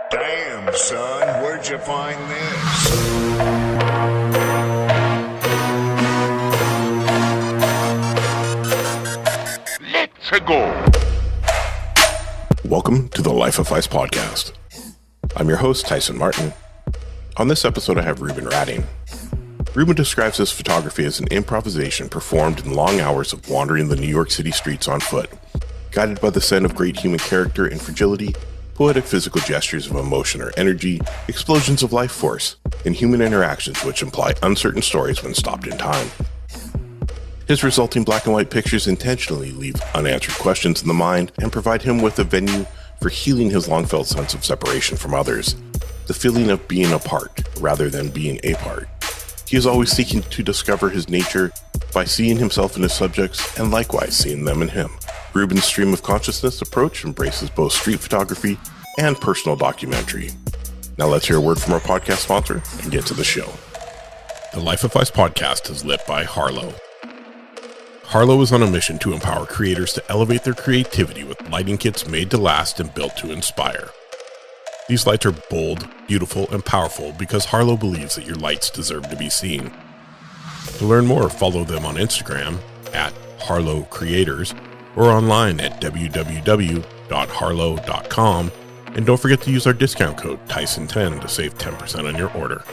Damn, son, where'd you find this? Let's go! Welcome to the Life of Phys Podcast. I'm your host, Tyson Martin. On this episode, I have Reuben Radding. Reuben describes his photography as an improvisation performed in long hours of wandering the New York City streets on foot, guided by the scent of great human character and fragility, poetic physical gestures of emotion or energy, explosions of life force, and human interactions which imply uncertain stories when stopped in time. His resulting black and white pictures intentionally leave unanswered questions in the mind and provide him with a venue for healing his long-felt sense of separation from others, the feeling of being apart rather than being a part. He is always seeking to discover his nature by seeing himself in his subjects and likewise seeing them in him. Reuben's stream of consciousness approach embraces both street photography and personal documentary. Now let's hear a word from our podcast sponsor and get to the show. The Life of Phys Podcast is lit by Harlow. Harlow is on a mission to empower creators to elevate their creativity with lighting kits made to last and built to inspire. These lights are bold, beautiful, and powerful because Harlow believes that your lights deserve to be seen. To learn more, follow them on Instagram at Harlow Creators or online at www.harlow.com, and don't forget to use our discount code Tyson10 to save 10% on your order.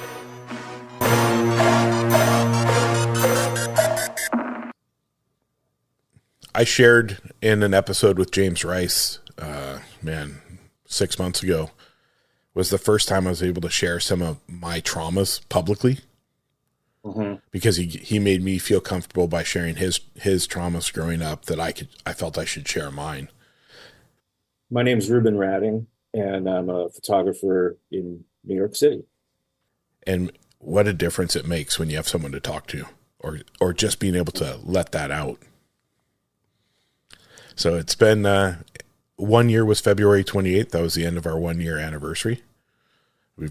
I shared in an episode with James Rice, 6 months ago, was the first time I was able to share some of my traumas publicly. Because he made me feel comfortable by sharing his traumas growing up that I felt I should share mine. My name is Reuben Radding, and I'm a photographer in New York City. And what a difference it makes when you have someone to talk to, or just being able to let that out. So it's been 1 year was February 28th. That was the end of our 1 year anniversary. We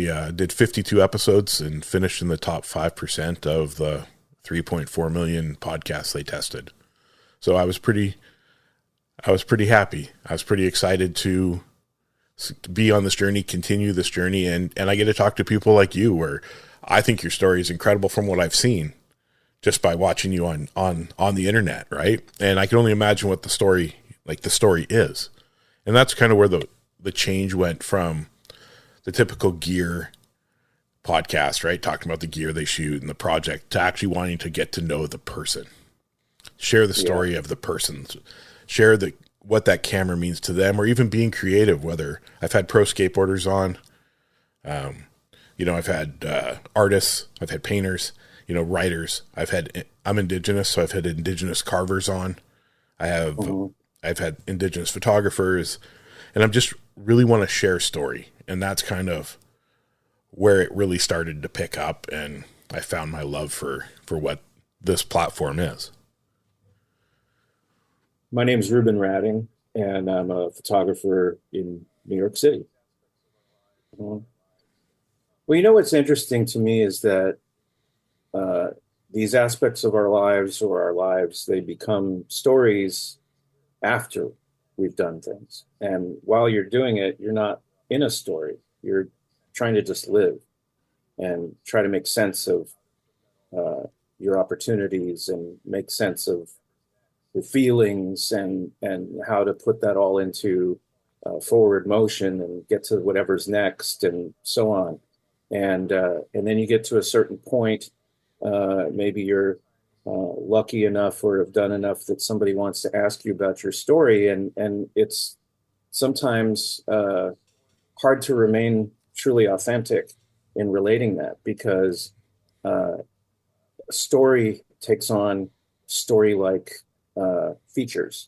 did 52 episodes and finished in the top 5% of the 3.4 million podcasts they tested. So I was pretty happy. I was pretty excited to be on this journey, continue this journey. And I get to talk to people like you, where I think your story is incredible from what I've seen just by watching you on the internet. Right. And I can only imagine what the story is. And that's kind of where the change went from the typical gear podcast, right? Talking about the gear they shoot and the project, to actually wanting to get to know the person, share the story of the person, share what that camera means to them, or even being creative. Whether I've had pro skateboarders on, I've had artists, I've had painters, writers. I'm Indigenous, so I've had Indigenous carvers on. I've had Indigenous photographers, and I'm just really want to share story. And that's kind of where it really started to pick up, and I found my love for what this platform is. My name is Reuben Radding, and I'm a photographer in New York City. Well, what's interesting to me is that these aspects of our lives, they become stories after we've done things. And while you're doing it, you're not in a story. You're trying to just live and try to make sense of your opportunities and make sense of the feelings and how to put that all into forward motion and get to whatever's next and so on. And then you get to a certain point, maybe you're lucky enough or have done enough that somebody wants to ask you about your story, and it's sometimes hard to remain truly authentic in relating that, because a story takes on story-like features,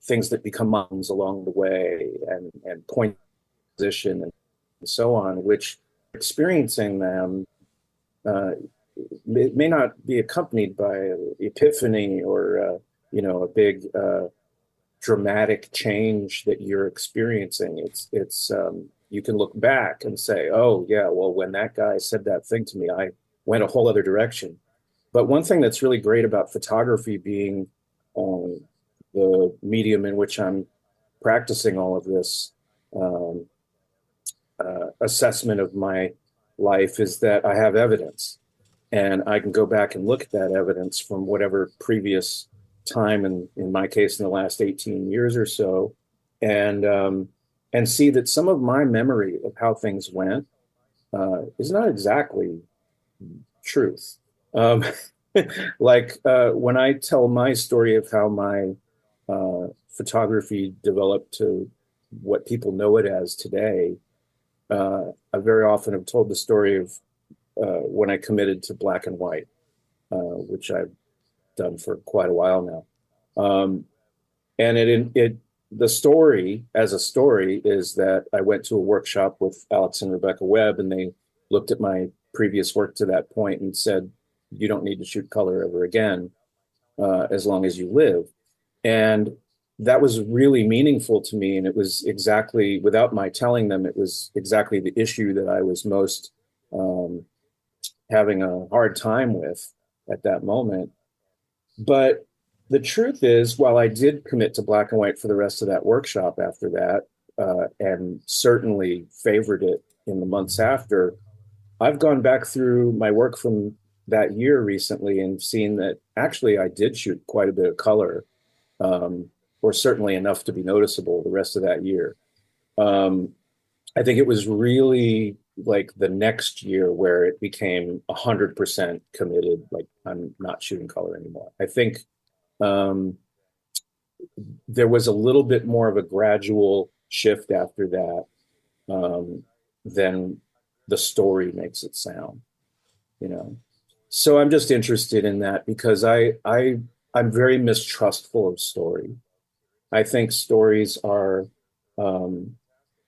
things that become mountains along the way and point position and so on, which experiencing them it may not be accompanied by epiphany or a big dramatic change that you're experiencing. It's you can look back and say, oh yeah, well, when that guy said that thing to me, I went a whole other direction. But one thing that's really great about photography being the medium in which I'm practicing all of this assessment of my life is that I have evidence, and I can go back and look at that evidence from whatever previous time, and in my case, in the last 18 years or so, and see that some of my memory of how things went is not exactly truth. When I tell my story of how my photography developed to what people know it as today, I very often have told the story of when I committed to black and white, which I've done for quite a while now. And the story as a story is that I went to a workshop with Alex and Rebecca Webb, and they looked at my previous work to that point and said, you don't need to shoot color ever again, as long as you live. And that was really meaningful to me. And it was exactly, without my telling them, it was exactly the issue that I was most having a hard time with at that moment. But the truth is, while I did commit to black and white for the rest of that workshop after that, and certainly favored it in the months after, I've gone back through my work from that year recently and seen that actually I did shoot quite a bit of color, or certainly enough to be noticeable the rest of that year. I think it was really like the next year where it became 100% committed. Like, I'm not shooting color anymore. I think there was a little bit more of a gradual shift after that than the story makes it sound, you know. So I'm just interested in that because I'm very mistrustful of story. I think stories are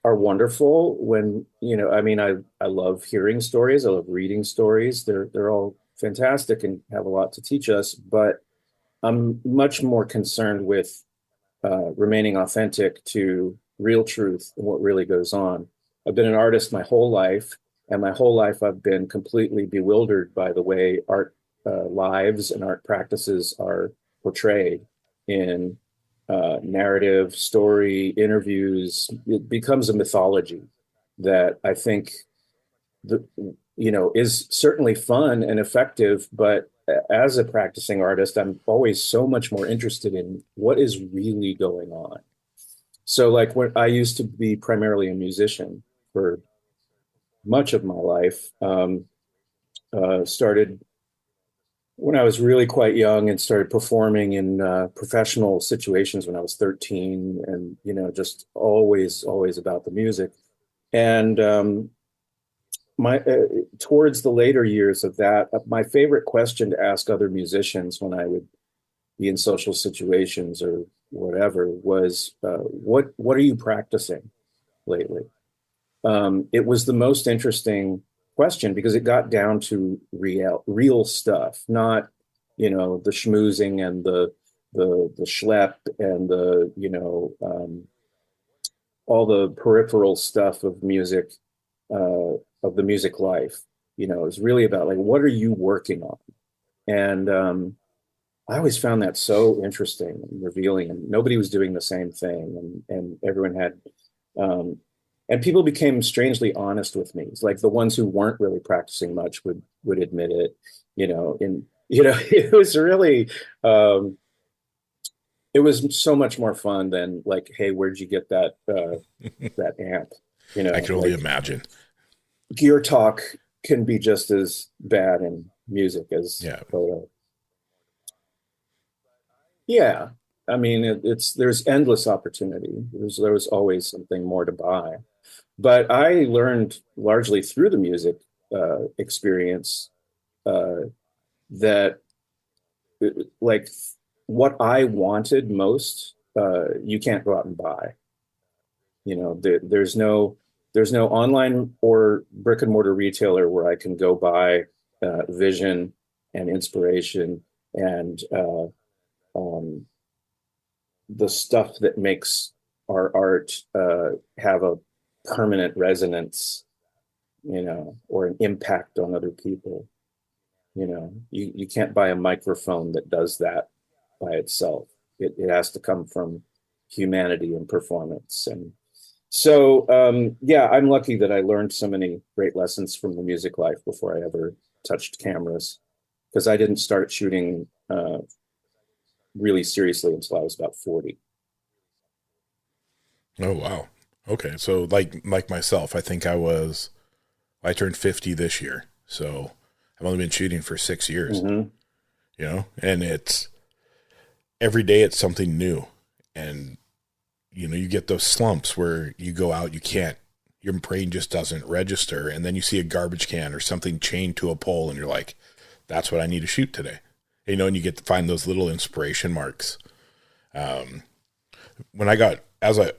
wonderful when, you know, I mean, I love hearing stories. I love reading stories. They're all fantastic and have a lot to teach us, but I'm much more concerned with remaining authentic to real truth and what really goes on. I've been an artist my whole life, and my whole life I've been completely bewildered by the way art lives and art practices are portrayed in narrative, story, interviews. It becomes a mythology that I think is certainly fun and effective, but as a practicing artist, I'm always so much more interested in what is really going on. So like when I used to be primarily a musician for much of my life, started when I was really quite young and started performing in professional situations when I was 13, and, you know, just always about the music. And towards the later years of that, my favorite question to ask other musicians when I would be in social situations or whatever was, what are you practicing lately? It was the most interesting question because it got down to real stuff, not, you know, the schmoozing and the schlep and the, you know, all the peripheral stuff of music, of the music life. You know, it's really about like, what are you working on? And I always found that so interesting and revealing, and nobody was doing the same thing, and everyone had and people became strangely honest with me. It's like the ones who weren't really practicing much would admit it, you know, and, you know, it was really, it was so much more fun than like, hey, where'd you get that, that amp? You know, I can only imagine. Gear talk can be just as bad in music as photo. Yeah. I mean, there's endless opportunity. There was always something more to buy. But I learned largely through the music experience that like what I wanted most, you can't go out and buy. You know, there's no online or brick and mortar retailer where I can go buy vision and inspiration and the stuff that makes our art have a permanent resonance, you know, or an impact on other people. You know, you can't buy a microphone that does that by itself. It has to come from humanity in performance. And so, yeah, I'm lucky that I learned so many great lessons from the music life before I ever touched cameras, because I didn't start shooting really seriously until I was about 40. Oh, wow. Okay. So like myself, I think I turned 50 this year. So I've only been shooting for 6 years, Mm-hmm. you know, and it's every day it's something new. And, you know, you get those slumps where you go out, your brain just doesn't register. And then you see a garbage can or something chained to a pole and you're like, that's what I need to shoot today. You know, and you get to find those little inspiration marks. When I got, as a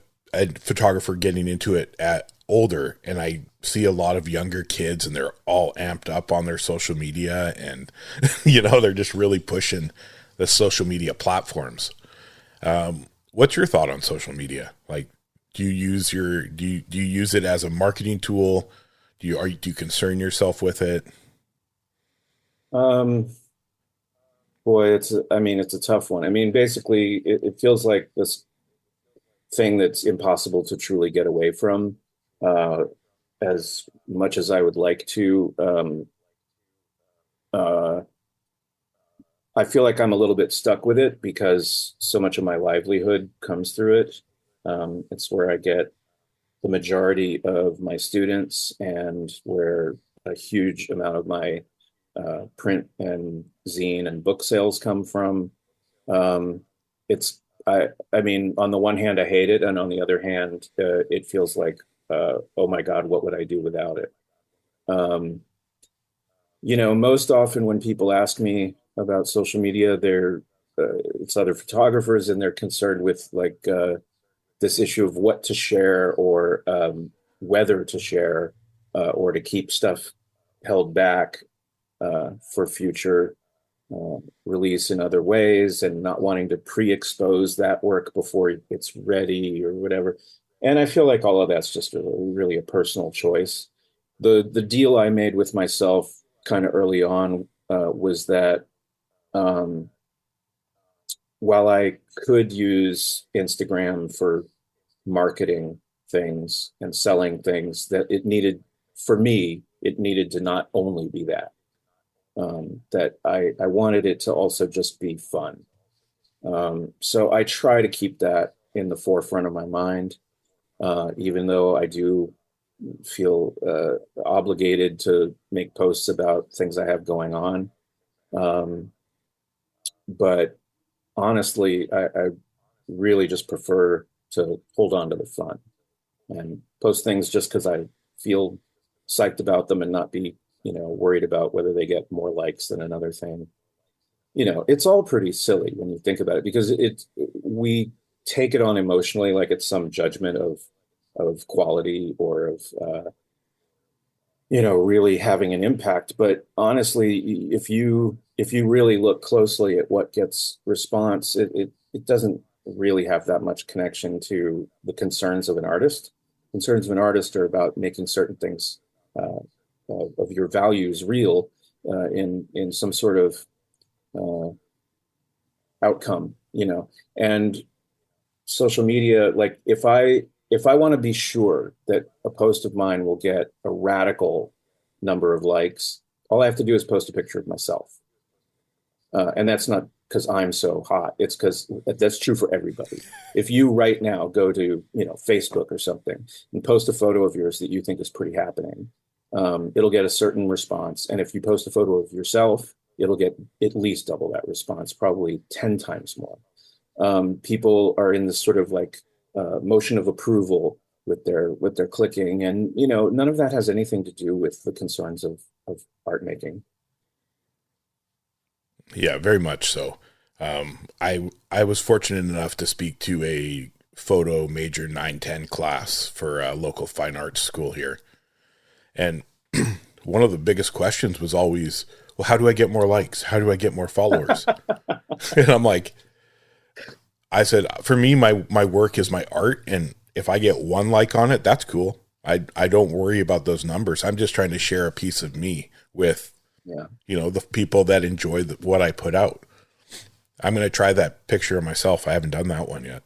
photographer getting into it at older, and I see a lot of younger kids and they're all amped up on their social media and, you know, they're just really pushing the social media platforms. What's your thought on social media? Like, do you use it as a marketing tool? Do you concern yourself with it? Boy, it's a tough one. I mean, basically, it feels like this thing that's impossible to truly get away from, as much as I would like to. I feel like I'm a little bit stuck with it because so much of my livelihood comes through it. It's where I get the majority of my students and where a huge amount of my print and zine and book sales come from. I mean, on the one hand, I hate it. And on the other hand, it feels like, oh my God, what would I do without it? You know, most often when people ask me about social media, it's other photographers and they're concerned with like this issue of what to share or whether to share or to keep stuff held back for future release in other ways, and not wanting to pre-expose that work before it's ready or whatever. And I feel like all of that's just really a personal choice. The deal I made with myself kind of early on was that while I could use Instagram for marketing things and selling things, that it needed to not only be that. That I wanted it to also just be fun. So I try to keep that in the forefront of my mind, even though I do feel obligated to make posts about things I have going on. But honestly, I really just prefer to hold on to the fun and post things just because I feel psyched about them and not be, you know, worried about whether they get more likes than another thing. You know, it's all pretty silly when you think about it, because we take it on emotionally like it's some judgment of quality or of you know, really having an impact. But honestly, if you really look closely at what gets response, it doesn't really have that much connection to the concerns of an artist. Concerns of an artist are about making certain things of your values real in some sort of outcome, you know. And social media, like if I want to be sure that a post of mine will get a radical number of likes, all I have to do is post a picture of myself. And that's not because I'm so hot. It's because that's true for everybody. If you right now go to, you know, Facebook or something and post a photo of yours that you think is pretty happening, it'll get a certain response. And if you post a photo of yourself, it'll get at least double that response, probably 10 times more. People are in this sort of like motion of approval with their clicking, and you know, none of that has anything to do with the concerns of art making. Yeah, very much so. I was fortunate enough to speak to a photo major 910 class for a local fine arts school here. And one of the biggest questions was always, well, how do I get more likes? How do I get more followers? And I'm like, I said, for me, my work is my art. And if I get one like on it, that's cool. I don't worry about those numbers. I'm just trying to share a piece of me with, you know, the people that enjoy what I put out. I'm going to try that picture of myself. I haven't done that one yet.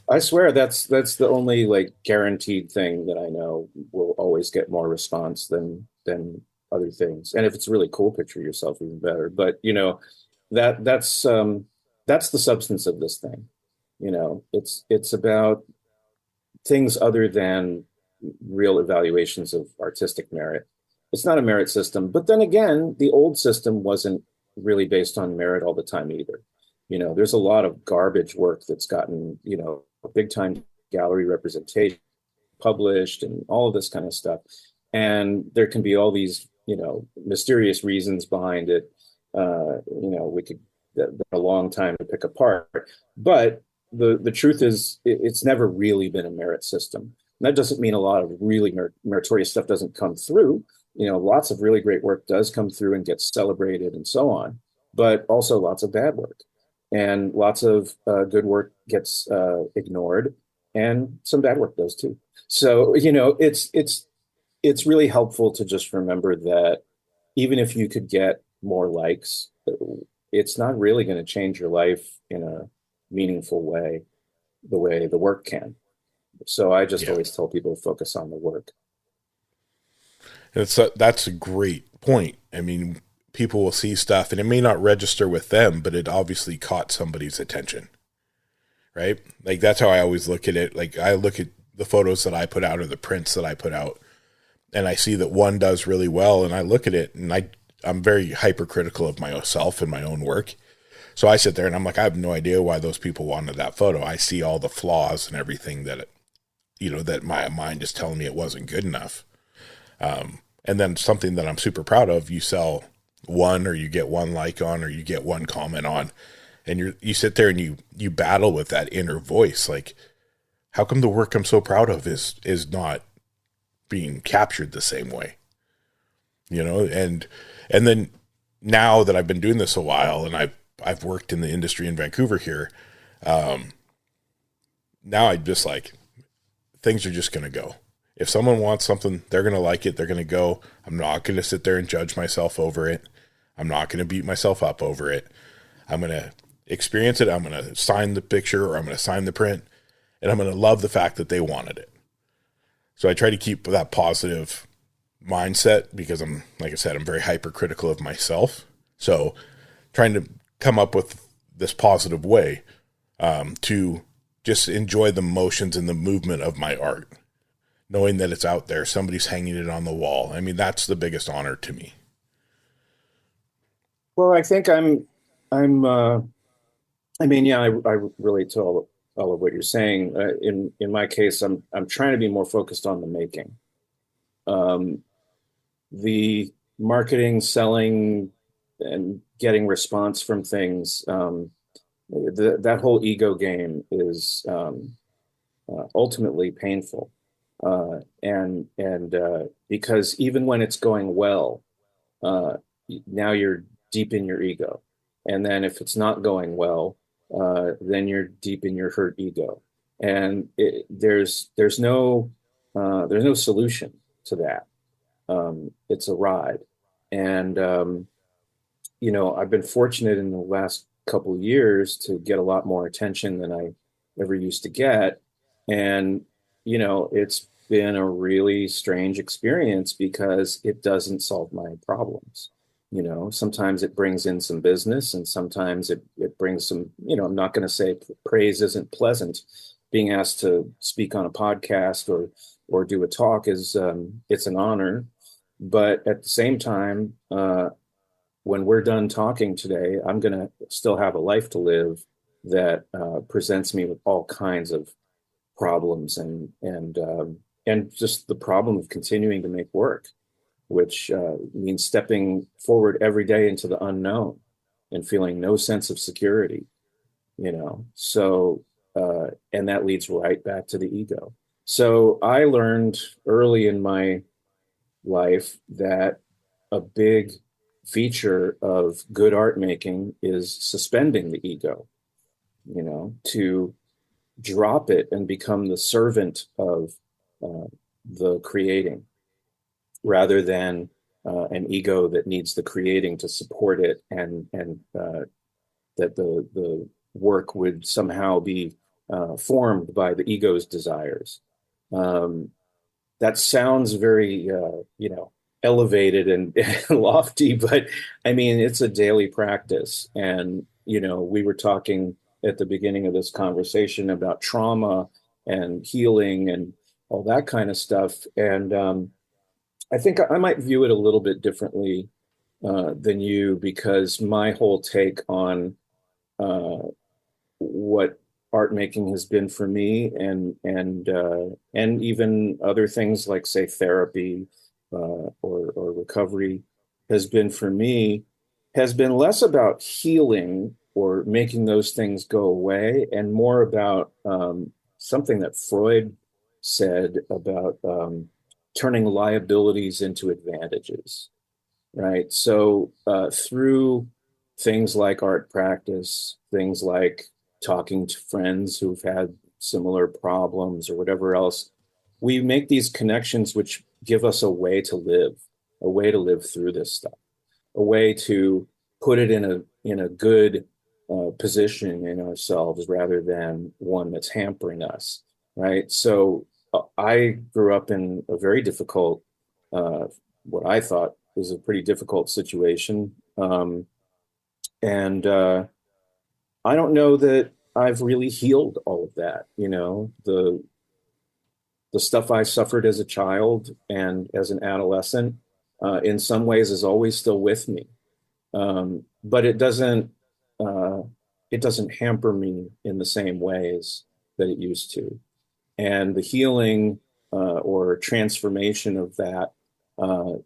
I swear that's the only like guaranteed thing that I know will always get more response than other things. And if it's a really cool picture of yourself, even better. But you know, that's the substance of this thing. You know, it's about things other than real evaluations of artistic merit. It's not a merit system, but then again, the old system wasn't really based on merit all the time either. You know, there's a lot of garbage work that's gotten, you know, big time gallery representation published and all of this kind of stuff. And there can be all these, you know, mysterious reasons behind it. You know, we could a long time to pick apart, but the truth is it's never really been a merit system. And that doesn't mean a lot of really meritorious stuff doesn't come through. You know, lots of really great work does come through and gets celebrated and so on, but also lots of bad work. And lots of good work gets ignored, and some bad work does too. So you know, it's really helpful to just remember that even if you could get more likes, it's not really going to change your life in a meaningful way, the way the work can. So I just always tell people to focus on the work. That's a great point. I mean, people will see stuff and it may not register with them, but it obviously caught somebody's attention, right? Like that's how I always look at it. Like I look at the photos that I put out or the prints that I put out, and I see that one does really well, and I look at it and I'm very hypercritical of myself and my own work. So I sit there and I'm like, I have no idea why those people wanted that photo. I see all the flaws and everything that that my mind is telling me it wasn't good enough. And then something that I'm super proud of, you sell one, or you get one like on, or you get one comment on, and you sit there and you battle with that inner voice. Like, how come the work I'm so proud of is not being captured the same way? You know, and then now that I've been doing this a while and I've worked in the industry in Vancouver here, now I just like, things are just going to go. If someone wants something, they're going to like it. They're going to go. I'm not going to sit there and judge myself over it. I'm not going to beat myself up over it. I'm going to experience it. I'm going to sign the picture, or I'm going to sign the print, and I'm going to love the fact that they wanted it. So I try to keep that positive mindset because like I said, I'm very hypercritical of myself. So trying to come up with this positive way to just enjoy the motions and the movement of my art, knowing that it's out there, somebody's hanging it on the wall. I mean, that's the biggest honor to me. Well, I think I mean, yeah, I relate to all of what you're saying. In my case, I'm trying to be more focused on the making. The marketing, selling, and getting response from things, that whole ego game is ultimately painful. And because even when it's going well, now you're deep in your ego. And then if it's not going well, then you're deep in your hurt ego. And there's no solution to that. It's a ride. And, I've been fortunate in the last couple of years to get a lot more attention than I ever used to get. And, it's been a really strange experience because it doesn't solve my problems. Sometimes it brings in some business, and sometimes it brings some, I'm not going to say praise isn't pleasant. Being asked to speak on a podcast or do a talk is, it's an honor. But at the same time, when we're done talking today, I'm going to still have a life to live that presents me with all kinds of problems and just the problem of continuing to make work, which means stepping forward every day into the unknown and feeling no sense of security, So, and that leads right back to the ego. So I learned early in my life that a big feature of good art making is suspending the ego, to drop it and become the servant of the creating, rather than an ego that needs the creating to support it and that the work would somehow be formed by the ego's desires. That sounds very, elevated and lofty, but I mean, it's a daily practice. And, we were talking at the beginning of this conversation about trauma and healing and all that kind of stuff. And I think I might view it a little bit differently than you, because my whole take on what art making has been for me, and even other things like, say, therapy or recovery has been for me, has been less about healing or making those things go away, and more about something that Freud said about turning liabilities into advantages, right? So through things like art practice, things like talking to friends who've had similar problems or whatever else, we make these connections which give us a way to live through this stuff, a way to put it in a good position in ourselves rather than one that's hampering us, right? So I grew up in a very difficult, what I thought was a pretty difficult situation. And I don't know that I've really healed all of that. The stuff I suffered as a child and as an adolescent, in some ways, is always still with me. But it doesn't hamper me in the same ways that it used to. And the healing or transformation of that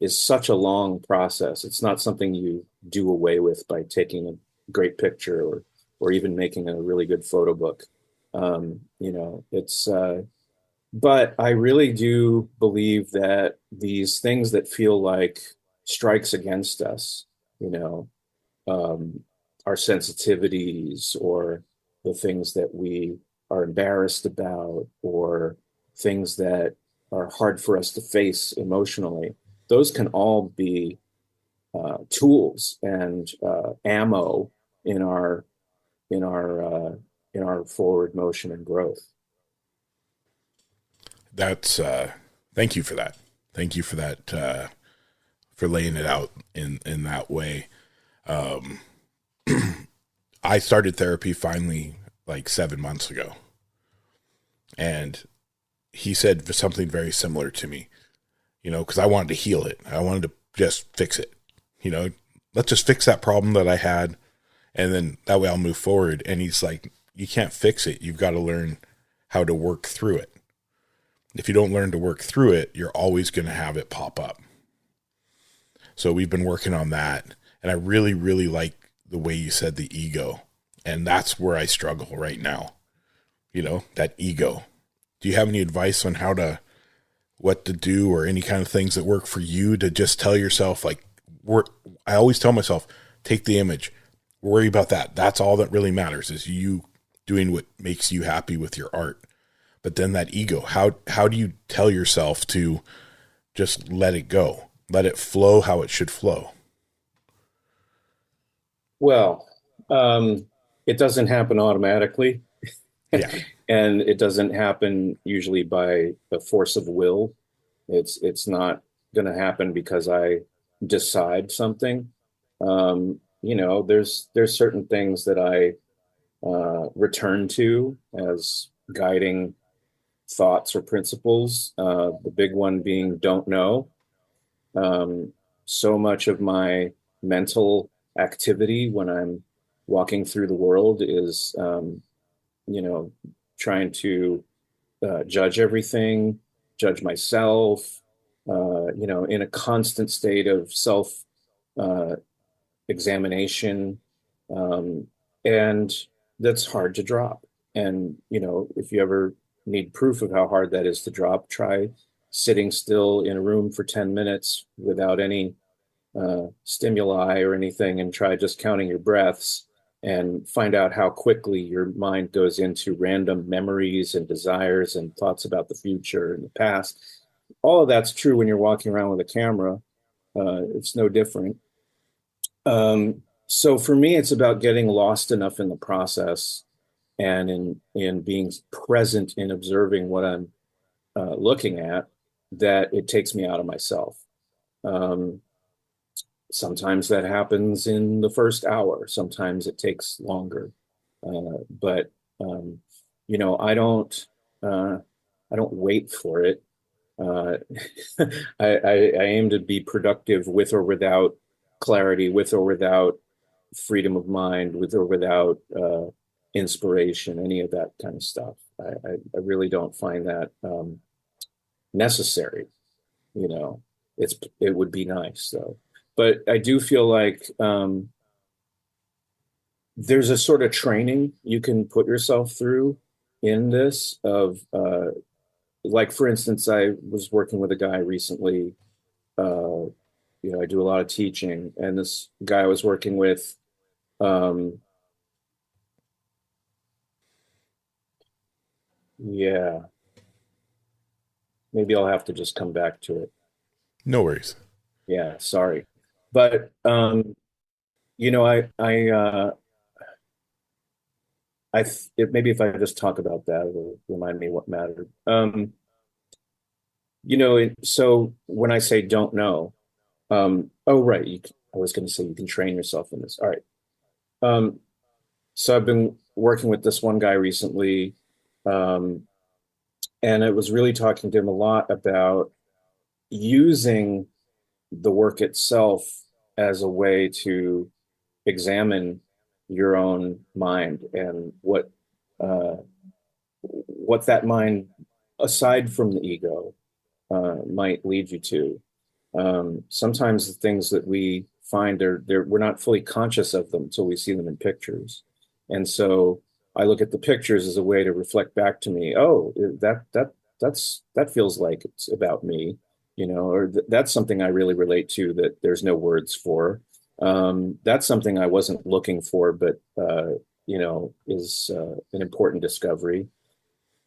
is such a long process. It's not something you do away with by taking a great picture or even making a really good photo book. But I really do believe that these things that feel like strikes against us, our sensitivities, or the things that we are embarrassed about, or things that are hard for us to face emotionally, those can all be tools and ammo in our forward motion and growth. That's thank you for that. Thank you for that, for laying it out in that way. I started therapy finally like 7 months ago, and he said something very similar to me, because I wanted to heal it. I wanted to just fix it. Let's just fix that problem that I had, and then that way I'll move forward. And he's like, you can't fix it. You've got to learn how to work through it. If you don't learn to work through it, you're always going to have it pop up. So we've been working on that. And I really, really like the way you said the ego. And that's where I struggle right now. That ego. Do you have any advice on what to do, or any kind of things that work for you to just tell yourself, I always tell myself, take the image, worry about that. That's all that really matters, is you doing what makes you happy with your art. But then that ego, how do you tell yourself to just let it go, let it flow how it should flow? Well, it doesn't happen automatically. Yeah. And it doesn't happen usually by a force of will. It's not going to happen because I decide something. There's certain things that I return to as guiding thoughts or principles. The big one being don't know. So much of my mental activity when I'm walking through the world is, trying to judge everything, judge myself, in a constant state of self examination. And that's hard to drop. And, if you ever need proof of how hard that is to drop, try sitting still in a room for 10 minutes without any stimuli or anything, and try just counting your breaths, and find out how quickly your mind goes into random memories and desires and thoughts about the future and the past. All of that's true when you're walking around with a camera. It's no different. So for me, it's about getting lost enough in the process and in being present in observing what I'm looking at, that it takes me out of myself. Um, Sometimes that happens in the first hour. Sometimes it takes longer. But you know, I don't wait for it. Uh, I aim to be productive with or without clarity, with or without freedom of mind, with or without inspiration, any of that kind of stuff. I really don't find that necessary. You know, it would be nice though. But I do feel like there's a sort of training you can put yourself through in this of like, for instance, I was working with a guy recently. You know, I do a lot of teaching, and this guy I was working with, um, yeah, maybe I'll have to just come back to it. No worries. Yeah, sorry. But you know, maybe if I just talk about that, it'll remind me what mattered. You know, so when I say don't know, oh right, I was going to say you can train yourself in this. All right. Um, so I've been working with this one guy recently, um, and it was really talking to him a lot about using the work itself as a way to examine your own mind and what that mind, aside from the ego, might lead you to. Sometimes the things that we find we're not fully conscious of them until we see them in pictures, and so I look at the pictures as a way to reflect back to me. Oh, that feels like it's about me, you know, or that's something I really relate to that there's no words for. That's something I wasn't looking for, but you know, is an important discovery.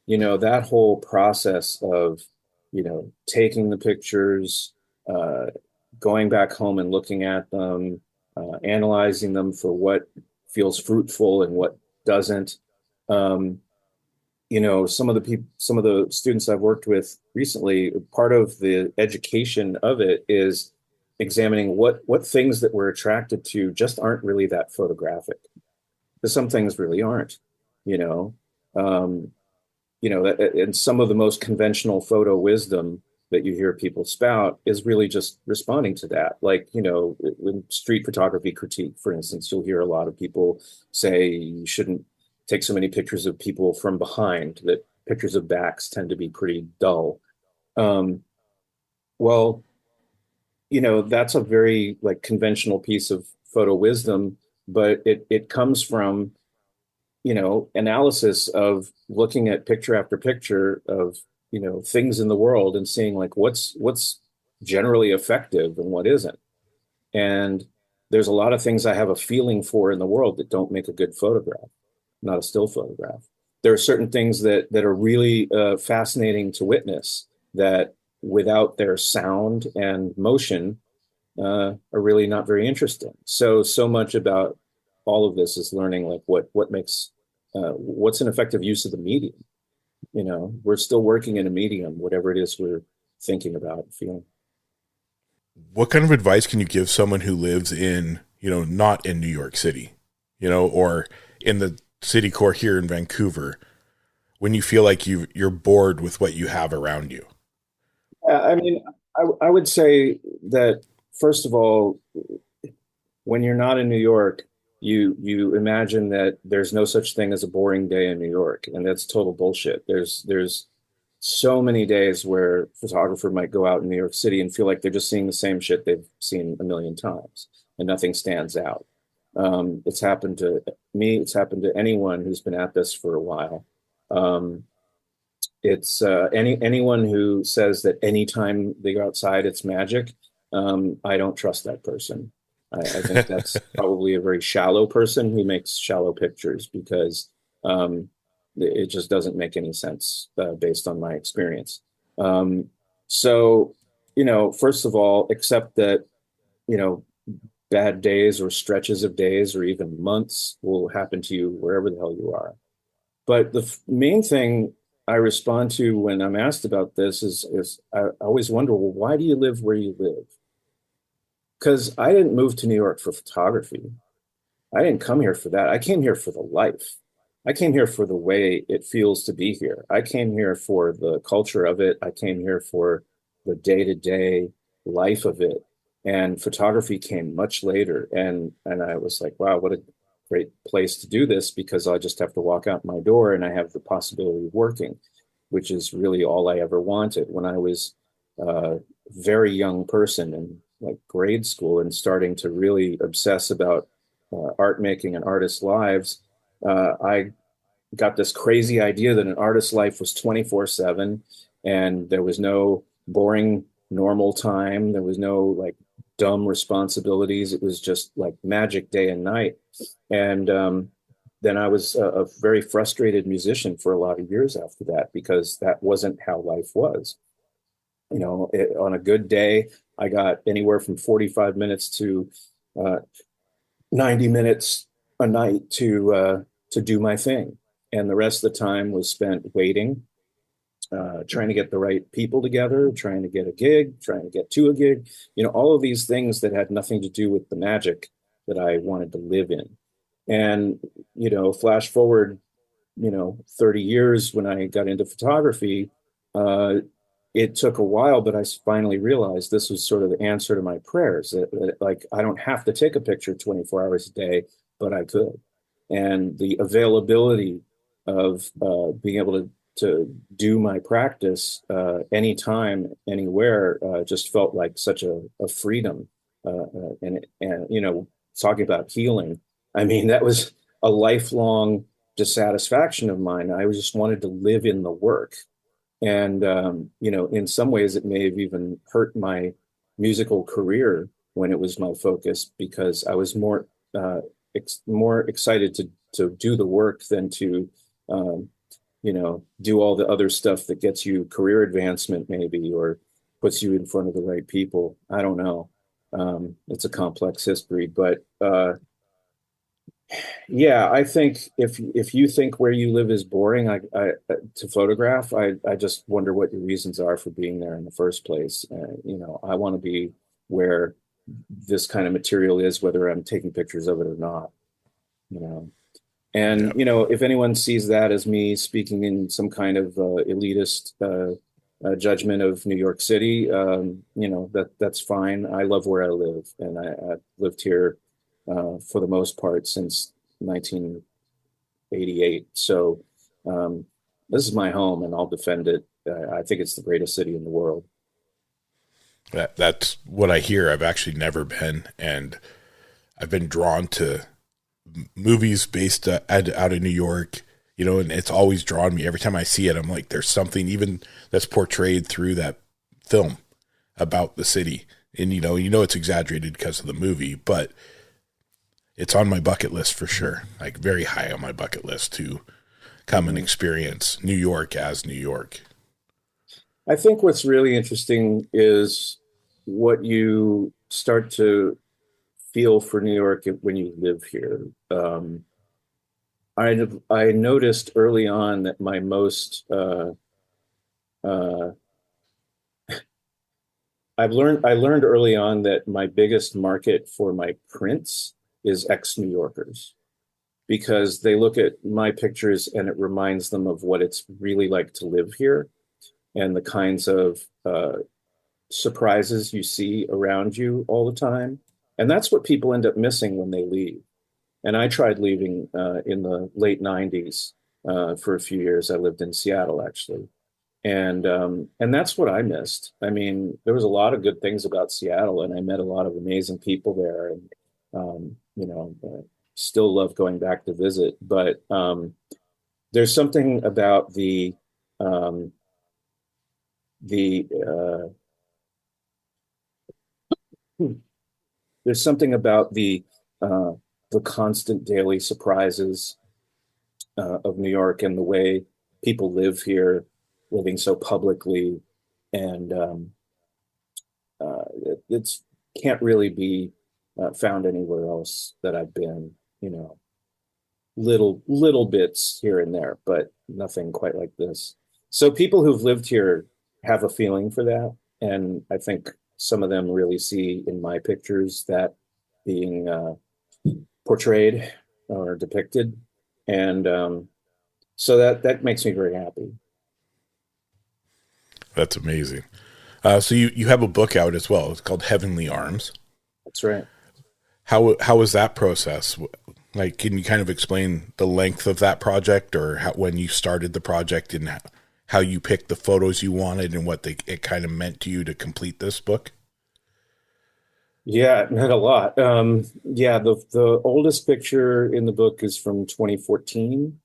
You know, that whole process of, you know, taking the pictures, uh, going back home and looking at them, analyzing them for what feels fruitful and what doesn't. Um, you know, some of the students I've worked with recently, part of the education of it is examining what things that we're attracted to just aren't really that photographic. Because some things really aren't, you know. Um, you know, and some of the most conventional photo wisdom that you hear people spout is really just responding to that. Like, you know, in street photography critique, for instance, you'll hear a lot of people say you shouldn't take so many pictures of people from behind, that pictures of backs tend to be pretty dull. Um, well, you know, that's a very like conventional piece of photo wisdom, but it comes from, you know, analysis of looking at picture after picture of, you know, things in the world and seeing like what's generally effective and what isn't. And there's a lot of things I have a feeling for in the world that don't make a good photograph, not a still photograph. There are certain things that are really fascinating to witness that without their sound and motion are really not very interesting. So much about all of this is learning like what makes what's an effective use of the medium. You know, we're still working in a medium, whatever it is we're thinking about, feeling. What kind of advice can you give someone who lives in, you know, not in New York City, you know, or in the city core here in Vancouver, when you feel like you're bored with what you have around you? I mean, I would say that first of all, when you're not in New York, you imagine that there's no such thing as a boring day in New York, and that's total bullshit. There's so many days where a photographer might go out in New York City and feel like they're just seeing the same shit they've seen a million times, and nothing stands out. It's happened to me. It's happened to anyone who's been at this for a while. Um, it's anyone who says that anytime they go outside it's magic. I don't trust that person. I think that's probably a very shallow person who makes shallow pictures because it just doesn't make any sense based on my experience. So, you know, first of all, accept that, you know, bad days or stretches of days or even months will happen to you wherever the hell you are. But the main thing I respond to when I'm asked about this is I always wonder, well, why do you live where you live? Because I didn't move to New York for photography. I didn't come here for that. I came here for the life. I came here for the way it feels to be here. I came here for the culture of it. I came here for the day-to-day life of it. And photography came much later. And I was like, wow, what a great place to do this, because I just have to walk out my door and I have the possibility of working, which is really all I ever wanted. When I was a very young person in like grade school and starting to really obsess about art making and artists' lives, I got this crazy idea that an artist's life was 24/7 and there was no boring normal time. There was no like dumb responsibilities. It was just like magic day and night. And then I was a very frustrated musician for a lot of years after that, because that wasn't how life was. On a good day, I got anywhere from 45 minutes to 90 minutes a night to do my thing. And the rest of the time was spent waiting, trying to get the right people together, trying to get a gig, trying to get to a gig, all of these things that had nothing to do with the magic that I wanted to live in. And, flash forward, 30 years when I got into photography, it took a while, but I finally realized this was sort of the answer to my prayers, that like, I don't have to take a picture 24 hours a day, but I could. And the availability of being able to do my practice anytime, anywhere, just felt like such a freedom. And talking about healing, I mean, that was a lifelong dissatisfaction of mine. I just wanted to live in the work. And, in some ways it may have even hurt my musical career when it was my focus, because I was more excited to do the work than to, do all the other stuff that gets you career advancement maybe, or puts you in front of the right people. I don't know. It's a complex history, but yeah, I think if you think where you live is boring, I to photograph, I just wonder what your reasons are for being there in the first place. I want to be where this kind of material is, whether I'm taking pictures of it or not. And if anyone sees that as me speaking in some kind of elitist judgment of New York City, that's fine. I love where I live, and I've lived here for the most part since 1988. So this is my home, and I'll defend it. I think it's the greatest city in the world. That's what I hear. I've actually never been, and I've been drawn to movies based out of New York, and it's always drawn me. Every time I see it, I'm like, there's something even that's portrayed through that film about the city. And, it's exaggerated because of the movie, but it's on my bucket list for sure. Like very high on my bucket list to come and experience New York as New York. I think what's really interesting is what you start to feel for New York when you live here. I noticed early on that my most I learned early on that my biggest market for my prints is ex-New Yorkers, because they look at my pictures and it reminds them of what it's really like to live here, and the kinds of surprises you see around you all the time. And that's what people end up missing when they leave. And I tried leaving in the late 90s for a few years. I lived in Seattle, actually. And that's what I missed. I mean, there was a lot of good things about Seattle, and I met a lot of amazing people there, and, still love going back to visit. But there's something about the there's something about the constant daily surprises of New York, and the way people live here, living so publicly, and it's can't really be found anywhere else that I've been. You know, little bits here and there, but nothing quite like this. So people who've lived here have a feeling for that, and I think some of them really see in my pictures that being portrayed or depicted, and so that makes me very happy. That's amazing. So you have a book out as well. It's called Heavenly Arms. That's right. How was that process? Like, can you kind of explain the length of that project, or when you started the project, and how you picked the photos you wanted, and what it kind of meant to you to complete this book? Yeah, it meant a lot. Yeah, the oldest picture in the book is from 2014,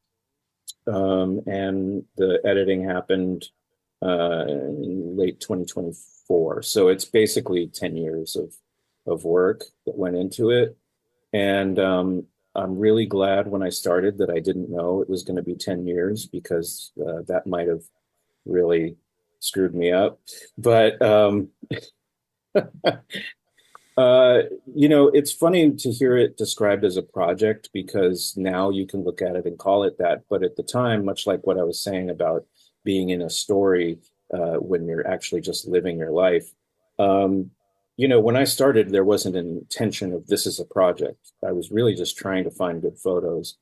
and the editing happened in late 2024. So it's basically 10 years of work that went into it. And I'm really glad when I started that I didn't know it was going to be 10 years, because that might have really screwed me up. But you know, it's funny to hear it described as a project, because now you can look at it and call it that. But at the time, much like what I was saying about being in a story when you're actually just living your life, you know, when I started, there wasn't an intention of this is a project. I was really just trying to find good photos.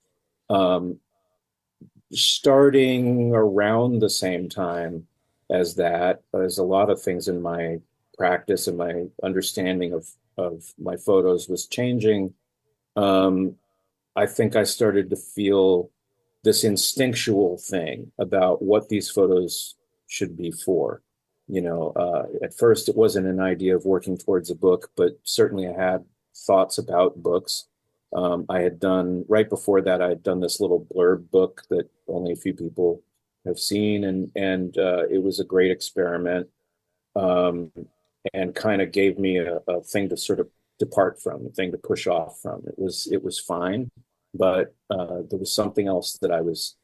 Starting around the same time as that, as a lot of things in my practice and my understanding of my photos was changing, I think I started to feel this instinctual thing about what these photos should be for. You know, at first it wasn't an idea of working towards a book, but certainly I had thoughts about books. I had done, right before that, I had done this little blurb book that only a few people have seen, and it was a great experiment, and kind of gave me a thing to sort of depart from, a thing to push off from. It was fine, but there was something else that I was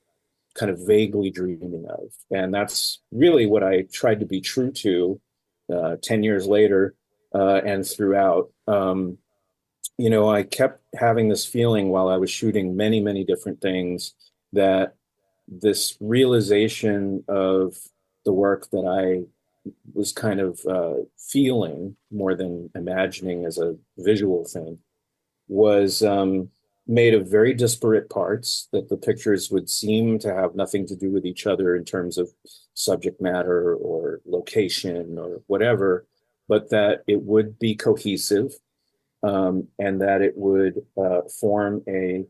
kind of vaguely dreaming of. And that's really what I tried to be true to 10 years later and throughout. You know, I kept having this feeling while I was shooting many, many different things, that this realization of the work that I was kind of feeling more than imagining as a visual thing was made of very disparate parts, that the pictures would seem to have nothing to do with each other in terms of subject matter or location or whatever, but that it would be cohesive, and that it would form uh,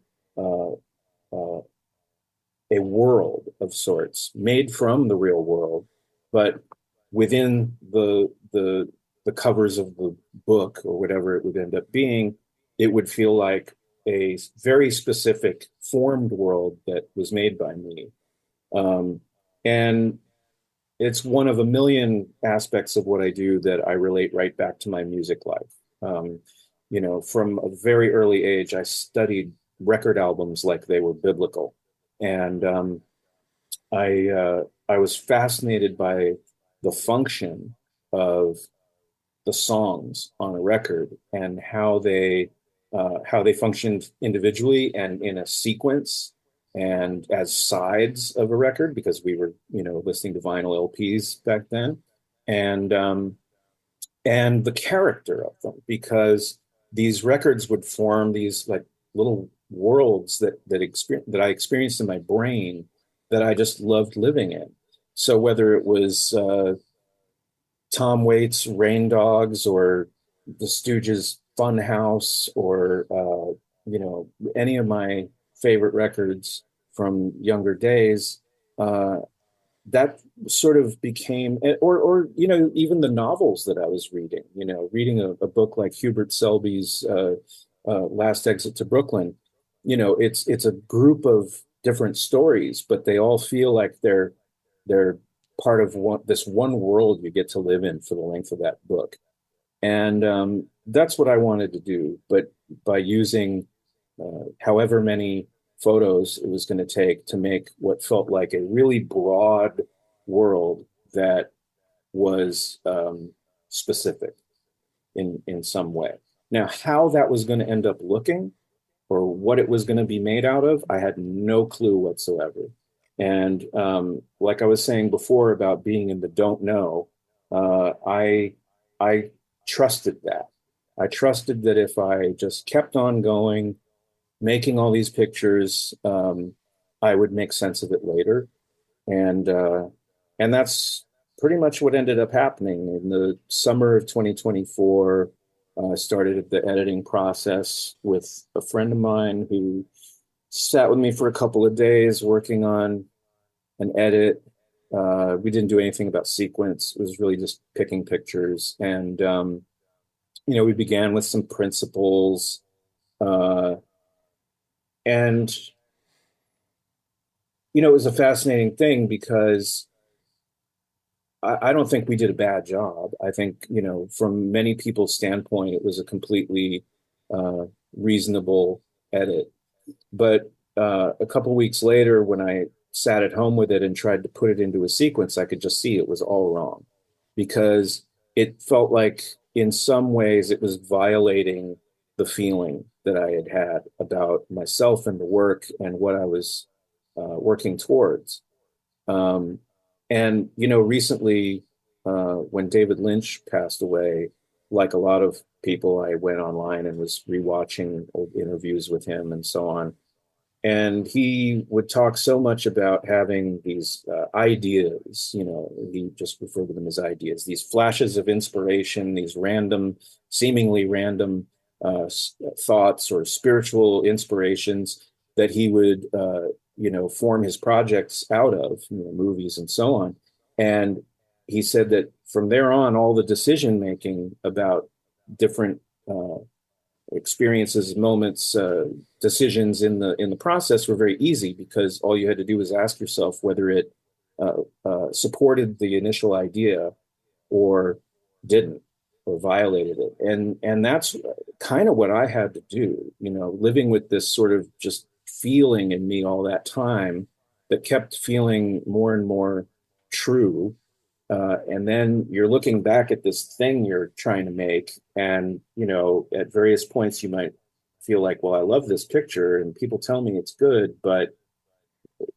a world of sorts made from the real world, but within the covers of the book or whatever it would end up being, it would feel like a very specific formed world that was made by me. And it's one of a million aspects of what I do that I relate right back to my music life. You know, from a very early age, I studied record albums like they were biblical. And I was fascinated by the function of the songs on a record, and how they functioned individually and in a sequence and as sides of a record, because we were, you know, listening to vinyl LPs back then, and the character of them, because these records would form these like little worlds that I experienced in my brain that I just loved living in. So whether it was Tom Waits' Rain Dogs, or the Stooges' Funhouse, or you know, any of my favorite records from younger days, that sort of became, or you know, even the novels that I was reading. You know, reading a book like Hubert Selby's Last Exit to Brooklyn. You know, it's a group of different stories, but they all feel like they're part of this one world you get to live in for the length of that book. And that's what I wanted to do. But by using however many photos it was going to take to make what felt like a really broad world that was specific in some way. Now, how that was going to end up looking or what it was going to be made out of, I had no clue whatsoever. And like I was saying before about being in the don't know, I trusted that. I trusted that if I just kept on going, making all these pictures, I would make sense of it later. And and that's pretty much what ended up happening. In the summer of 2024, I started the editing process with a friend of mine who sat with me for a couple of days working on an edit. We didn't do anything about sequence. It was really just picking pictures. And, we began with some principles. And it was a fascinating thing because I don't think we did a bad job. I think, from many people's standpoint, it was a completely reasonable edit. But a couple weeks later, when I sat at home with it and tried to put it into a sequence, I could just see it was all wrong because it felt like in some ways it was violating the feeling that I had had about myself and the work and what I was working towards. And recently, when David Lynch passed away, like a lot of people, I went online and was rewatching old interviews with him and so on. And he would talk so much about having these ideas, he just referred to them as ideas, these flashes of inspiration, these seemingly random thoughts or spiritual inspirations that he would, form his projects out of, movies and so on. And he said that from there on, all the decision making about different experiences, moments, decisions in the process were very easy because all you had to do was ask yourself whether it supported the initial idea or didn't or violated it. And that's kind of what I had to do, living with this sort of just feeling in me all that time that kept feeling more and more true. And then you're looking back at this thing you're trying to make. And, at various points, you might feel like, well, I love this picture and people tell me it's good, but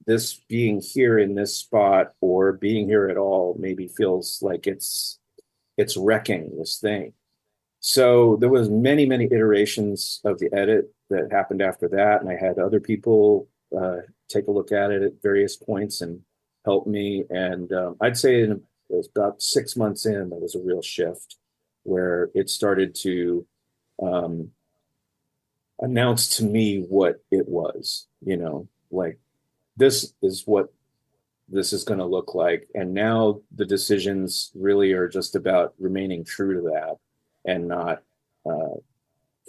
this being here in this spot or being here at all maybe feels like it's wrecking this thing. So there was many, many iterations of the edit that happened after that. And I had other people take a look at it at various points and help me. And I'd say it was about 6 months in, there was a real shift where it started to announce to me what it was, like this is what this is going to look like. And now the decisions really are just about remaining true to that and not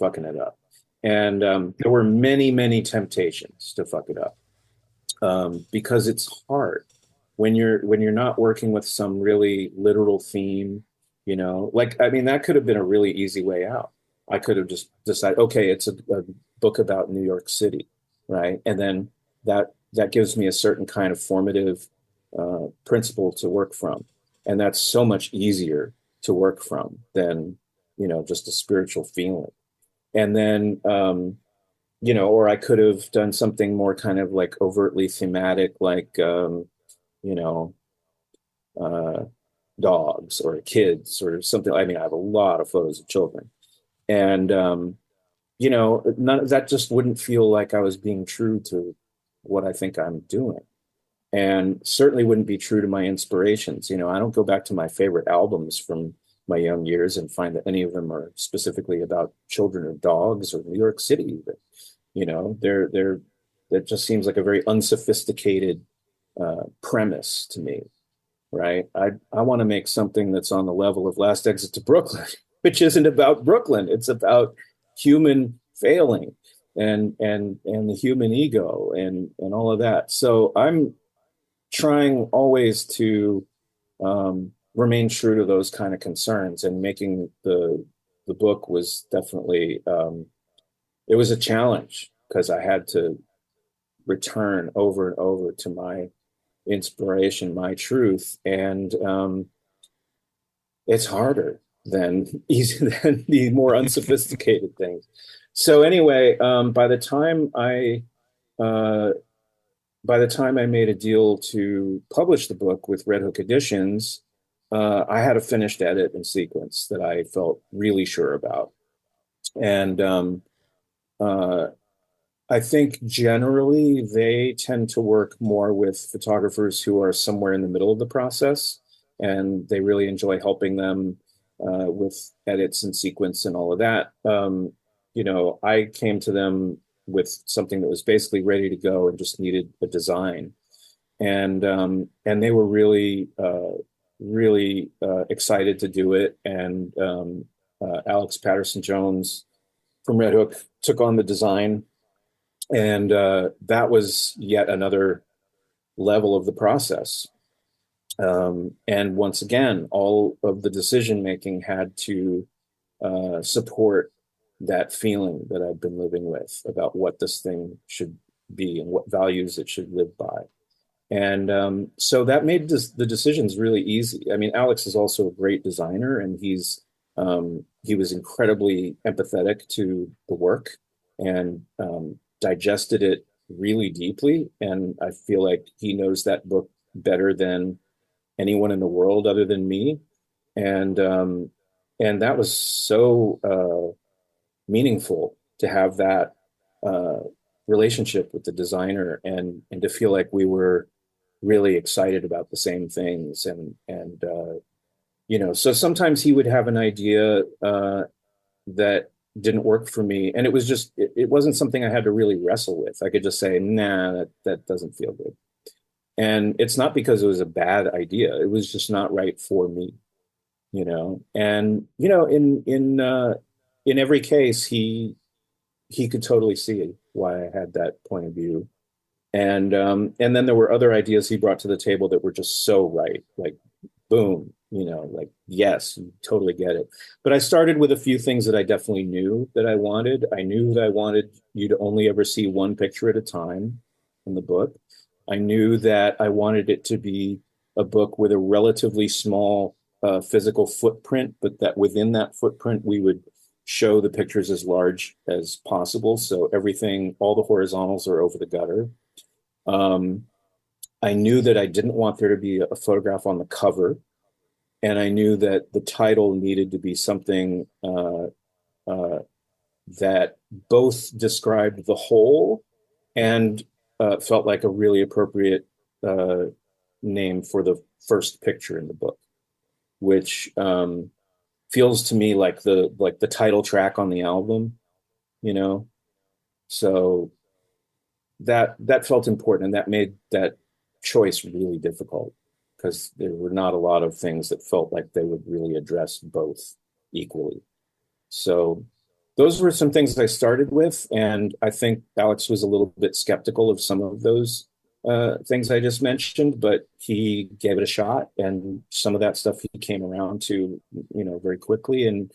fucking it up. And there were many, many temptations to fuck it up because it's hard when you're not working with some really literal theme, that could have been a really easy way out. I could have just decided, okay, it's a book about New York City, right? And then that gives me a certain kind of formative principle to work from. And that's so much easier to work from than, just a spiritual feeling. And then, or I could have done something more kind of like overtly thematic, like, dogs or kids or something. I mean, I have a lot of photos of children. And, none of that just wouldn't feel like I was being true to what I think I'm doing. And certainly wouldn't be true to my inspirations. I don't go back to my favorite albums from my young years and find that any of them are specifically about children or dogs or New York City. But, that just seems like a very unsophisticated premise to me, right? I want to make something that's on the level of Last Exit to Brooklyn, which isn't about Brooklyn. It's about human failing and the human ego and all of that. So I'm trying always to remain true to those kind of concerns, and making the book was definitely it was a challenge because I had to return over and over to my inspiration, my truth, and it's harder. than easy than the more unsophisticated things. So anyway, uh, by the time I made a deal to publish the book with Red Hook Editions, I had a finished edit and sequence that I felt really sure about. And uh, I think generally they tend to work more with photographers who are somewhere in the middle of the process, and they really enjoy helping them with edits and sequence and all of that. I came to them with something that was basically ready to go and just needed a design, and they were really excited to do it. And Alex Patterson Jones from Red Hook took on the design, and that was yet another level of the process. And once again, all of the decision making had to support that feeling that I've been living with about what this thing should be and what values it should live by. And so that made the decisions really easy. I mean, Alex is also a great designer, and he was incredibly empathetic to the work, and digested it really deeply. And I feel like he knows that book better than anyone in the world other than me. And that was so meaningful to have that uh, relationship with the designer, and to feel like we were really excited about the same things. And so sometimes he would have an idea that didn't work for me, and it wasn't something I had to really wrestle with. I could just say, nah, that doesn't feel good. And it's not because it was a bad idea, it was just not right for me. And in every case, he could totally see why I had that point of view. And then there were other ideas he brought to the table that were just so right, like boom, like, yes, you totally get it. But I started with a few things that I definitely knew that I wanted. I knew that I wanted you to only ever see one picture at a time in the book. I knew that I wanted it to be a book with a relatively small physical footprint, but that within that footprint, we would show the pictures as large as possible. So everything, all the horizontals are over the gutter. Um, I knew that I didn't want there to be a photograph on the cover, and I knew that the title needed to be something uh, that both described the whole and felt like a really appropriate uh, name for the first picture in the book, which feels to me like the title track on the album, you know. So that felt important, and that made that choice really difficult, because there were not a lot of things that felt like they would really address both equally. So those were some things I started with, and I think Alex was a little bit skeptical of some of those things I just mentioned, but he gave it a shot, and some of that stuff he came around to, very quickly, and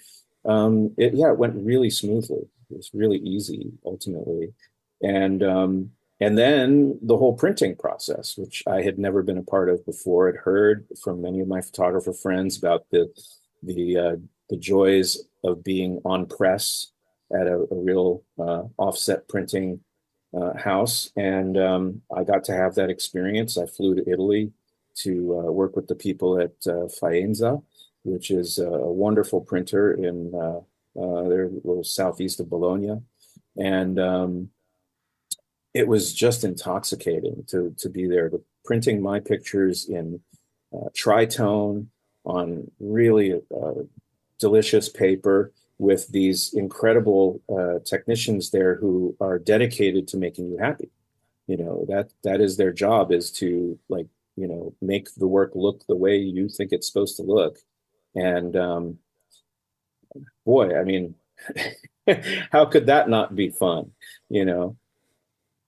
it went really smoothly. It was really easy ultimately, and then the whole printing process, which I had never been a part of before. I'd heard from many of my photographer friends about the joys of being on press at a real offset printing house. And I got to have that experience. I flew to Italy to work with the people at Faenza, which is a wonderful printer in they're a little southeast of Bologna. And it was just intoxicating to be there, to printing my pictures in tritone on really delicious paper with these incredible technicians there who are dedicated to making you happy. That is their job, is to, like, make the work look the way you think it's supposed to look. And boy, I mean, how could that not be fun?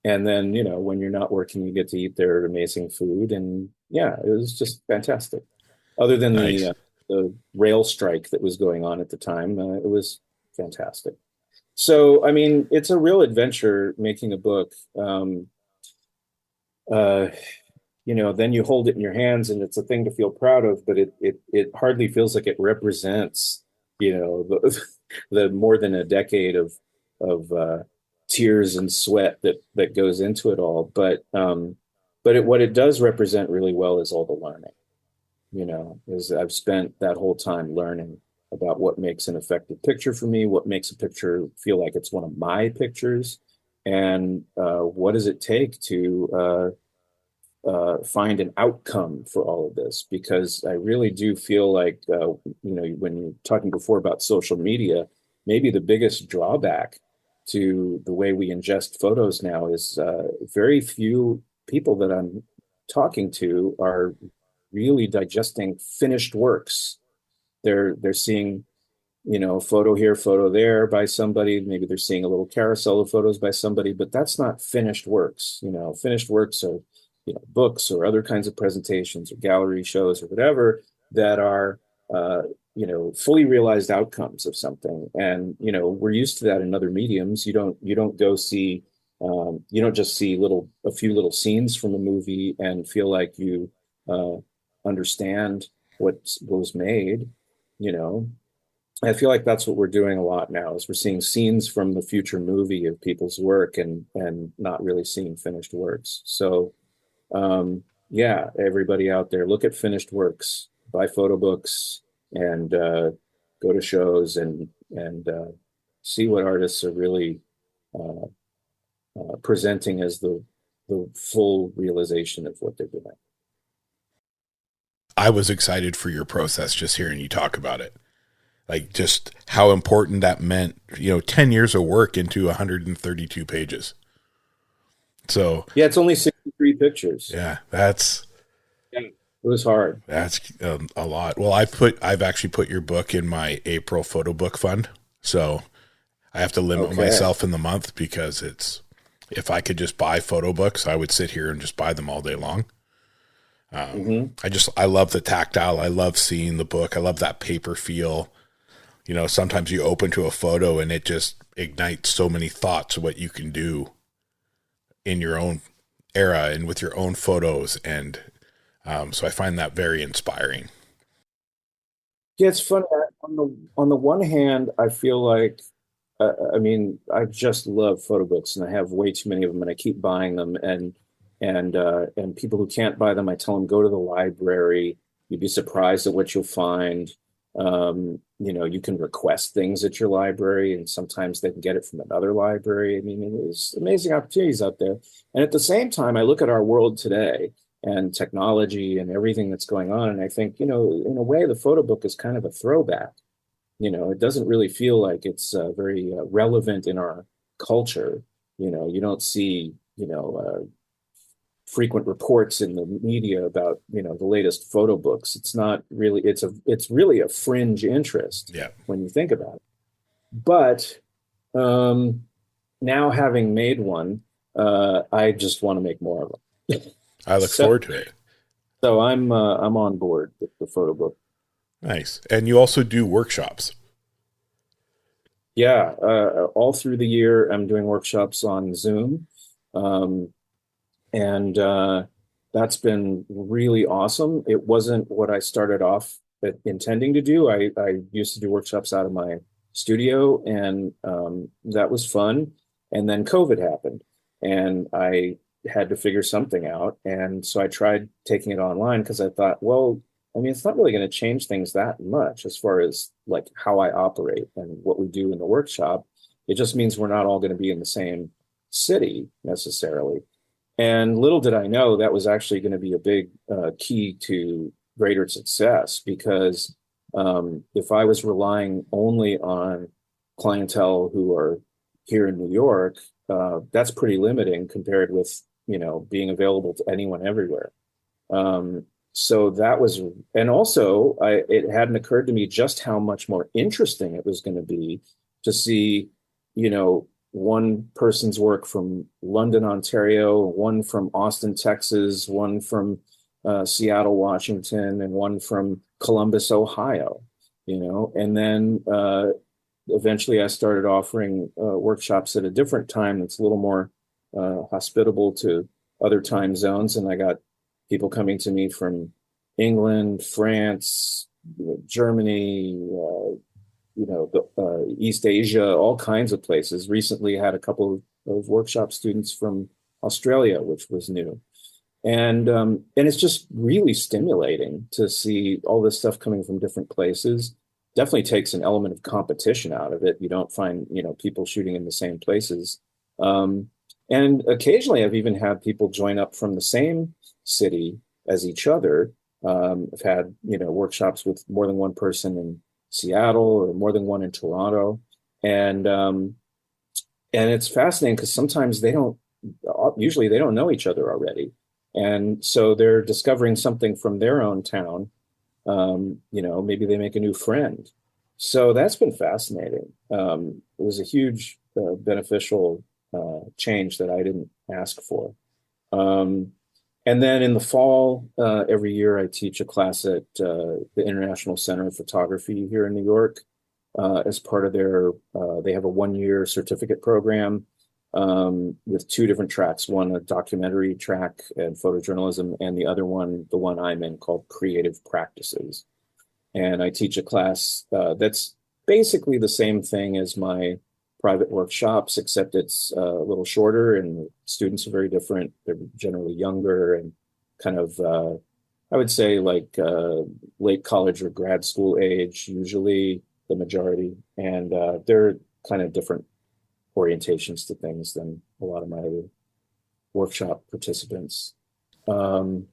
And then, when you're not working, you get to eat their amazing food. And yeah, it was just fantastic. Other than Nice. the rail strike that was going on at the time, it was fantastic. So, I mean, it's a real adventure making a book. Uh, then you hold it in your hands, and it's a thing to feel proud of, but it hardly feels like it represents the more than a decade of tears and sweat that goes into it all. But what it does represent really well is all the learning. Is I've spent that whole time learning about what makes an effective picture for me, what makes a picture feel like it's one of my pictures, and what does it take to find an outcome for all of this. Because I really do feel like, when you're talking before about social media, maybe the biggest drawback to the way we ingest photos now is very few people that I'm talking to are really digesting finished works. They're seeing, photo here, photo there by somebody. Maybe they're seeing a little carousel of photos by somebody, but that's not finished works. Finished works are, books or other kinds of presentations or gallery shows or whatever that are, fully realized outcomes of something. And, we're used to that in other mediums. You don't go see, you don't just see a few little scenes from a movie and feel like you understand what was made. I feel like that's what we're doing a lot now, is we're seeing scenes from the future movie of people's work and not really seeing finished works. So everybody out there, look at finished works, buy photo books, and go to shows and see what artists are really presenting as the full realization of what they're doing. I was excited for your process just hearing you talk about it. Like just how important that meant, 10 years of work into 132 pages. So yeah, it's only 63 pictures. Yeah, it was hard. That's a lot. Well, I've actually put your book in my April photo book fund. So I have to limit myself in the month, because if I could just buy photo books, I would sit here and just buy them all day long. I love the tactile. I love seeing the book. I love that paper feel. Sometimes you open to a photo and it just ignites so many thoughts of what you can do in your own era and with your own photos. And so I find that very inspiring. Yeah, it's funny. On the one hand, I feel like, I just love photo books, and I have way too many of them, and I keep buying them. And people who can't buy them, I tell them, go to the library. You'd be surprised at what you'll find. You can request things at your library, and sometimes they can get it from another library. There's amazing opportunities out there. And at the same time, I look at our world today and technology and everything that's going on, and I think, in a way, the photo book is kind of a throwback. It doesn't really feel like it's very relevant in our culture. You don't see, frequent reports in the media about, the latest photo books. It's not really, it's really a fringe interest when you think about it. But now, having made one, I just want to make more of them. I look forward to it. So I'm on board with the photo book. Nice. And you also do workshops. Yeah. All through the year, I'm doing workshops on Zoom. And that's been really awesome. It wasn't what I started off intending to do. I used to do workshops out of my studio, and that was fun. And then COVID happened, and I had to figure something out. And so I tried taking it online, because I thought, well, it's not really going to change things that much as far as like how I operate and what we do in the workshop. It just means we're not all going to be in the same city necessarily. And little did I know that was actually going to be a big key to greater success, because if I was relying only on clientele who are here in New York, that's pretty limiting compared with, being available to anyone everywhere. So that was, and also it hadn't occurred to me just how much more interesting it was going to be to see, one person's work from London, Ontario, one from Austin, Texas, one from Seattle, Washington, and one from Columbus, Ohio, and then eventually I started offering workshops at a different time that's a little more hospitable to other time zones. And I got people coming to me from England, France, Germany, East Asia, all kinds of places. Recently had a couple of workshop students from Australia, which was new. And it's just really stimulating to see all this stuff coming from different places. Definitely takes an element of competition out of it. You don't find, people shooting in the same places. And occasionally I've even had people join up from the same city as each other. I've had, workshops with more than one person in Seattle or more than one in Toronto. And it's fascinating because sometimes usually they don't know each other already. And so they're discovering something from their own town. Maybe they make a new friend. So that's been fascinating. It was a huge beneficial change that I didn't ask for. And then in the fall, every year I teach a class at the International Center of Photography here in New York as part of they have a 1-year certificate program with 2 different tracks, one a documentary track and photojournalism, and the other one, the one I'm in, called Creative Practices. And I teach a class that's basically the same thing as my private workshops, except it's a little shorter and the students are very different. They're generally younger and kind of, I would say like late college or grad school age, usually the majority. And they're kind of different orientations to things than a lot of my other workshop participants. But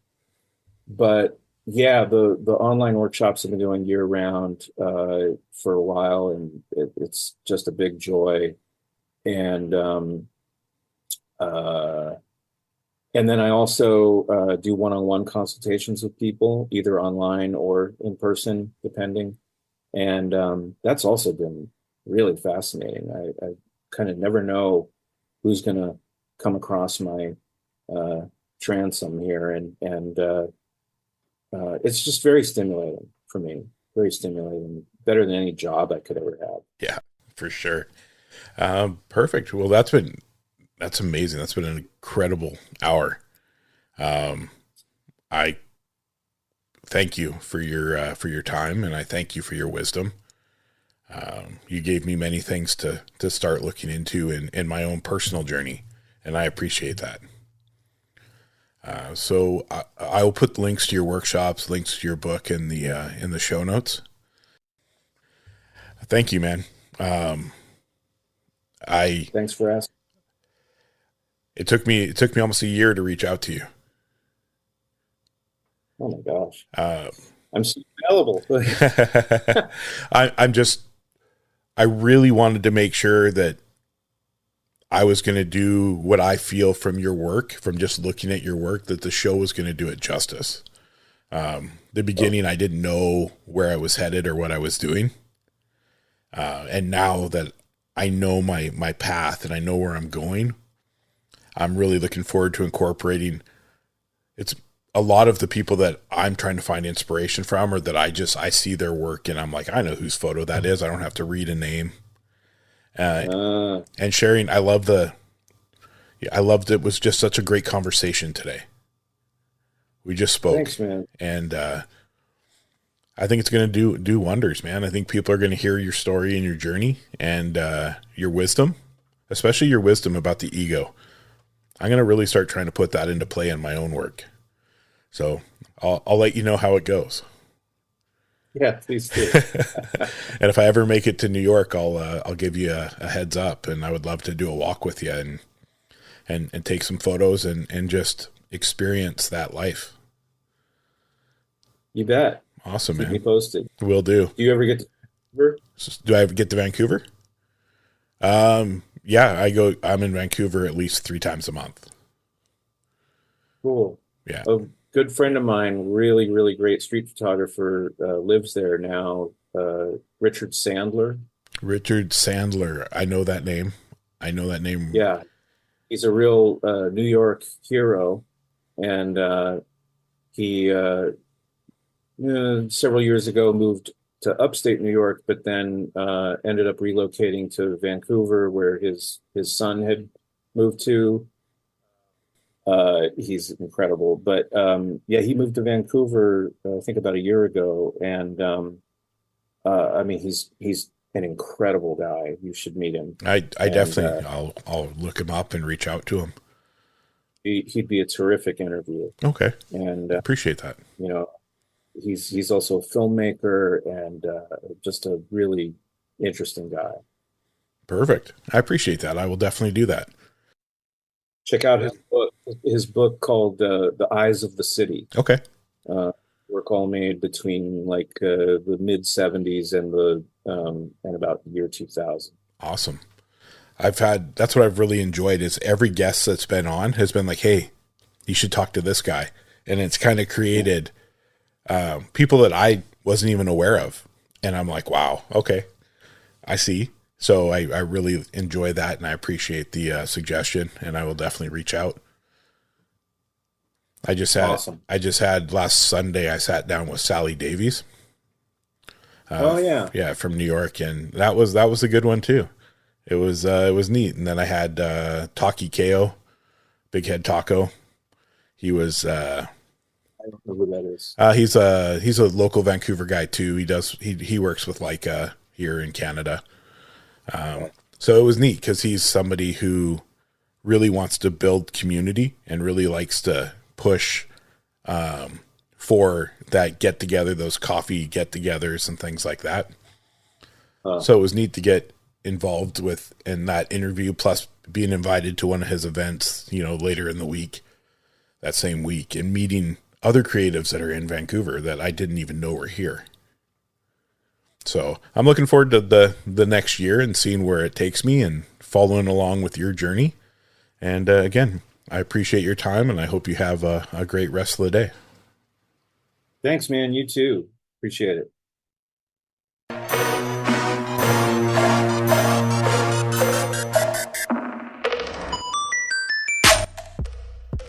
yeah, the online workshops have been going year round for a while, and it's just a big joy. And then I also do one-on-one consultations with people, either online or in person, depending. And that's also been really fascinating. I kind of never know who's going to come across my transom here, and it's just very stimulating for me. Very stimulating, better than any job I could ever have. Yeah, for sure. Perfect. Well, that's amazing. That's been an incredible hour. I thank you for your time, and I thank you for your wisdom. You gave me many things to start looking into in my own personal journey, and I appreciate that. So I will put links to your workshops, links to your book in the show notes. Thank you, man. Thanks for asking. It took me almost a year to reach out to you. Oh my gosh. I'm so available. I really wanted to make sure that I was going to do what I feel from your work, from just looking at your work, that the show was going to do it justice. The beginning, I didn't know where I was headed or what I was doing. And now that I know my path and I know where I'm going, I'm really looking forward to incorporating. It's a lot of the people that I'm trying to find inspiration from, or that I see their work and I'm like, I know whose photo that is. I don't have to read a name. And sharing, I loved it was just such a great conversation today. We just spoke. Thanks, man. And I think it's going to do wonders, man. I think people are going to hear your story and your journey and your wisdom, especially your wisdom about the ego. I'm going to really start trying to put that into play in my own work. So I'll let you know how it goes. Yeah, please do. And if I ever make it to New York, I'll give you a heads up, and I would love to do a walk with you and take some photos and just experience that life. You bet. Awesome, Keep man. me posted. Will do. Do you ever get to Vancouver? Do I ever get to Vancouver? Yeah, I'm in Vancouver at least 3 times a month. Cool. Yeah. A good friend of mine, really, really great street photographer, lives there now. Richard Sandler. Richard Sandler. I know that name. Yeah. He's a real New York hero. And he several years ago moved to upstate New York, but then ended up relocating to Vancouver, where his son had moved to. He's incredible, but yeah, he moved to Vancouver, I think about a year ago, and I mean, he's an incredible guy. You should meet him. I And, definitely, I'll look him up and reach out to him. he'd be a terrific interview. Okay. And, Appreciate that. you know, he's also a filmmaker and just a really interesting guy. Perfect. I appreciate that. I will definitely do that. Check out his book called The Eyes of the City. Okay. Work all made between like the mid 70s and about the year 2000. Awesome. That's what I've really enjoyed is every guest that's been on has been like, hey, you should talk to this guy. And it's kind of created people that I wasn't even aware of. And I'm like, wow, okay, I see. So I really enjoy that, and I appreciate the suggestion, and I will definitely reach out. I just had last Sunday, I sat down with Sally Davies. Yeah, from New York, and that was a good one too. It was neat. And then I had Taki Ko, Big Head Taco. He was I don't know who that is. He's a local Vancouver guy too. He works with Leica here in Canada. So it was neat because he's somebody who really wants to build community and really likes to push for that get together, those coffee get togethers and things like that. So it was neat to get involved with in that interview, plus being invited to one of his events, later in the week, that same week, and meeting other creatives that are in Vancouver that I didn't even know were here. So I'm looking forward to the next year and seeing where it takes me and following along with your journey. And again, I appreciate your time, and I hope you have a great rest of the day. Thanks, man. You too. Appreciate it.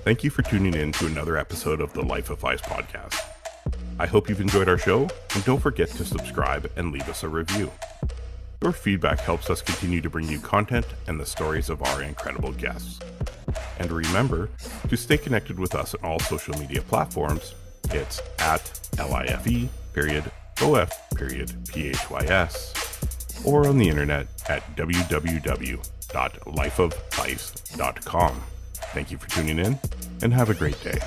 Thank you for tuning in to another episode of the Life of Phys Podcast. I hope you've enjoyed our show, and don't forget to subscribe and leave us a review. Your feedback helps us continue to bring you content and the stories of our incredible guests. And remember to stay connected with us on all social media platforms. It's at LIFE_OF_PHYS or on the internet at www.lifeofphys.com. Thank you for tuning in, and have a great day.